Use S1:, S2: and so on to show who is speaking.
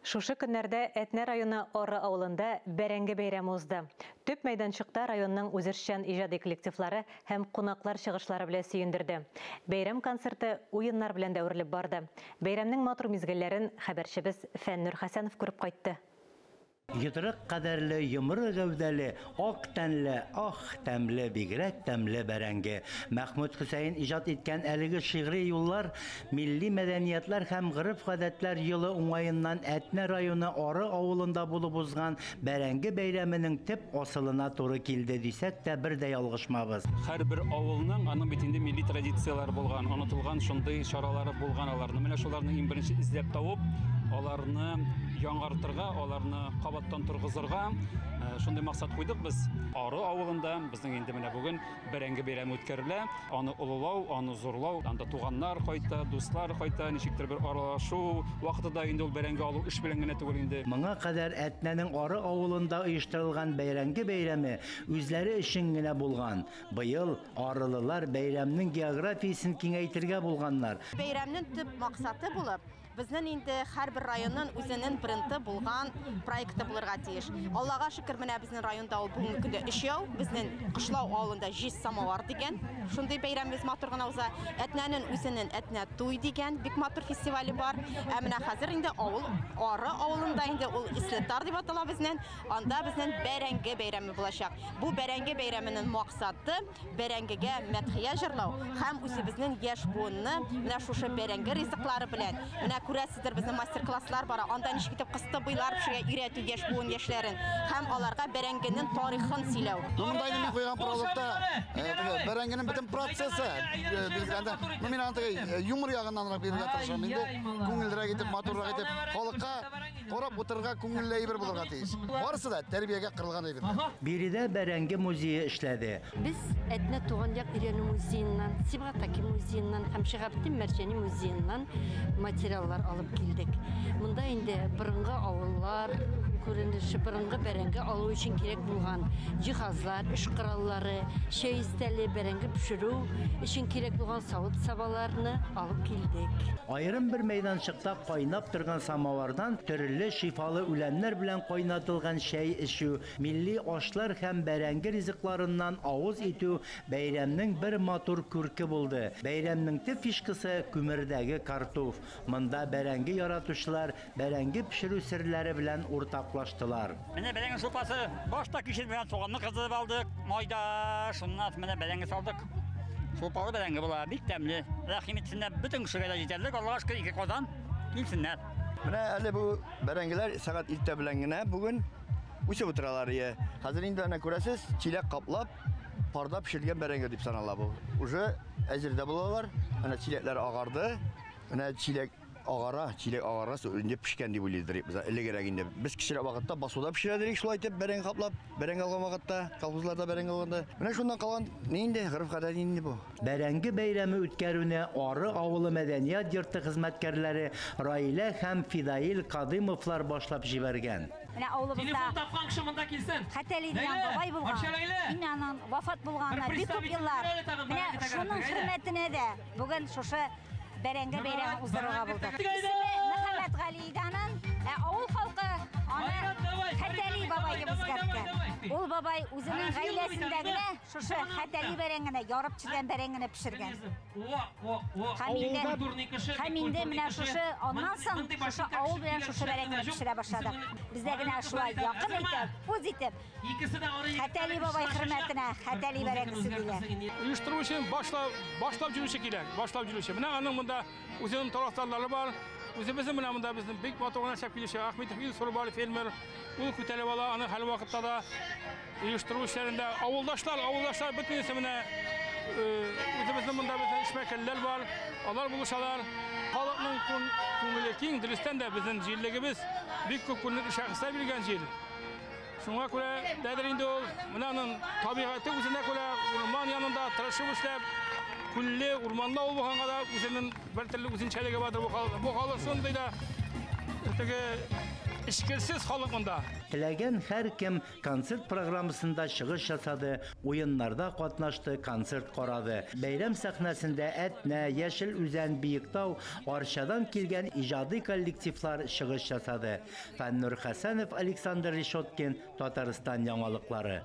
S1: Шушы көннәрдә Әтнә районы Оры авылында бәрәңге бәйрәме узды. Төп мәйданчыкта районның үзешчән иҗади коллективлары һәм кунаклар чыгышлары белән сөендерде. Бәйрәм концерты уеннар белән дә үрелеп барды. Бәйрәмнең матур мизгелләрен хәбәрчебез Фәннур Хәсәнов күреп кайтты.
S2: Йодрык кадәрле, йомры гәүдәле, ак тәнле, тәмле, бигрәк тәмле бәрәңге. Мәхмүд Хөсәен иҗат иткән әлеге шигъри юллар милли мәдәниятләр һәм гореф-гадәтләр елы уңаеннан Әтнә районы Ары авылында булып узган бәрәңге бәйрәменең төп асылына туры килде дисәк тә бер дә ялгышмабыз.
S3: Һәрбер авылның аның битендә милли традицияләр булган, онытылган шундый чаралары булган, аларны менә шуларны иң беренче изләп табып, аларны яңартырга, аларны кабаттан торгызырга шундый максат куйдык без. Ары авылында безнең инде менә бүген бәрәңге бәйрәме үткәрелә. Аны улылау, аны зурлау, анда туганнар кайта, дуслар кайта, ничектер бер аралашу вакытында инде ул бәрәңге алу эш белән генә түгел инде.
S2: Моңа кадәр Әтнәнең Ары авылында оештырылган бәйрәңге бәйрәме үзләре өчен генә булган. Быел арылылар бәйрәмнең географиясын киңәйтергә булганнар.
S4: Бәйрәмнең төп максаты булып, безнең инде һәрбер районның үзенең бренды булган проекты булырга тиеш. Аллага шөкер, менә безнең районда ул бүгенге көндә 3 яу, безнең Кышлау авылында 5 самовар дигән. Шундый бәйрәмебез матур гына уза. Әтнәнең үзенең Әтнә туй дигән бик матур фестивале бар. Ә менә хәзер инде авыл Ары авылында инде ул Ислетар дип атала безнең. Анда безнең бәрәңге бәйрәме булачак. Бу бәрәңге бәйрәменең максаты бәрәңгегә мәдхия җырлау һәм үзебезнең яшь буынны менә шушы бәрәңге ризыклары белән менә күрәсездер, безнең мастер-класслар бара. Анда ничек итеп кысты буйлар пешерә өйрәтү яшь буын яшьләрен һәм аларга бәрәңгенең тарихын сөйләү.
S5: Монда инде мин куйган продукта бәрәңгенең бөтен процессы билгәндә, мин аны юмор ягыннан бирергә тырышам. Инде күңелрәк итеп, матуррак итеп, халыкка карап утырырга күңелле әйбер булырга тиеш. Барысы да тәрбиягә кырылган әйбер.
S2: Биредә бәрәңге музее эшләде.
S6: Biz Әтнә туган як Ирәнү музееннан, Сибгатаки музееннан һәм Шиһабетдин Мәрҗани музееннан материаллар алып килдек. Монда инде борынгы авыллар, күренеше борынгы бәрәңге алу өчен кирәк булган җиһазлар, эш кораллары, чәй истәле, бәрәңге пешерү өчен кирәк булган савыт сабаларны алып килдек.
S2: Айрым бер мәйданчыкта кайнап торган самовардан төрле шифалы үләннәр белән кайнатылган чәй эчү, милли ашлар һәм бәрәңге ризыкларыннан авыз итү бәйрәмнең бер матур күрке булды. Бәйрәмнең төп фишкасы күмердәге картуф. Монда бәрәңге яратучылар бәрәңге пешерү серләре белән уртаклаштылар.
S7: Менә бәрәңге шупасы башта кишелгән суганны кыздырып алдык. Майда, шуннан менә бәрәңге салдык. Шупалы бәрәңге була, бик тәмле. Рәхим итсеннәр, бөтен кешегә дә җитәрлек. Аллага шөкер, 2 казан килсеннәр.
S5: Менә әле бу бәрәңгеләр сәгать 2 белән генә бүген үсеп утыралар. Хәзер инде аны күрәсез, чиләк каплап, парда пешергән бәрәңге дип санала бу. Уже әзердә булалар. Ана чиләкләр агарды. Менә чиләк агара, инде пешкән дип уйлыйдыр без. Элегрәк инде без кичерәк вакытта басуда пешерәдек, шулай итеп бәрәңге каплап, бәрәңге алган вакытта, колхозларда бәрәңге алганда. Менә шуннан калган инде гореф-гадәт инде бу.
S2: Бәрәңге бәйрәме үткәрүне Ары авылы мәдәният йорты хезмәткәрләре Раилә һәм Фидаил Кадымовлар башлап җибәргән.
S8: Менә авылыбызда тапкан кеше монда килсен. Хәтәли дигән бабай булган. Мин аның вафат булганына бик күп еллар. Менә шуның хөрмәтенә дә бүген шушы бәрәңге бәйрәме уздырырга булдык. Мөхәммәд Гали иганын авыл халкы аны Хәтәли бабай дип үзгәрткән. Ул бабай үзенең гаиләсендә генә шушы Хәтәли бәрәңгене ярып чигән бәрәңгене пешергән. Һәм инде менә шушы аннан соң шушы авыл белән шушы бәрәңгене пешерә башладык. Бездә генә шулай якын итеп, үз итеп Хәтәли бабай хөрмәтенә Хәтәли бәрәңгесе дигән.
S9: Оештыру өчен башлап жүрүче кирәк, башлап жүрүче. Менә аның монда үзенең тарафдарлары бар. Үзебезнең менә монда безнең бик матур гына шәп килешә. Ахметов Юсурбали фермер, ул күтәреп ала, аны һәр вакытта да оештыру эшләрендә авылдашлар бөтенесе менә үзебезнең монда безнең эшмәкәрләр бар. Алар булышалар. Халыкның күңеле киң, дөрестән дә безнең җирлегебез бик күп күңелле шәхесләр биргән җир. Шуңа күрә дәдер инде ул менә аның табигате үзенә күрә урман янында тырышып эшләп, күлле урманда ул булганга да үзенең бер төрле үзенчәлеге бардыр бу халык шундый да теге ішкерсіз халық монда.
S2: Теләгән һәркем концерт программасында чыгыш ясады, уеннарда катнашты, концерт карады. Бәйрәм сәхнәсендә Әтнә, Яшел Үзән, Биектау, Арчадан килгән иҗади коллективлар чыгыш ясады. Фәннур Хәсәнов, Александр Решеткин, Татарстан яңалыклары.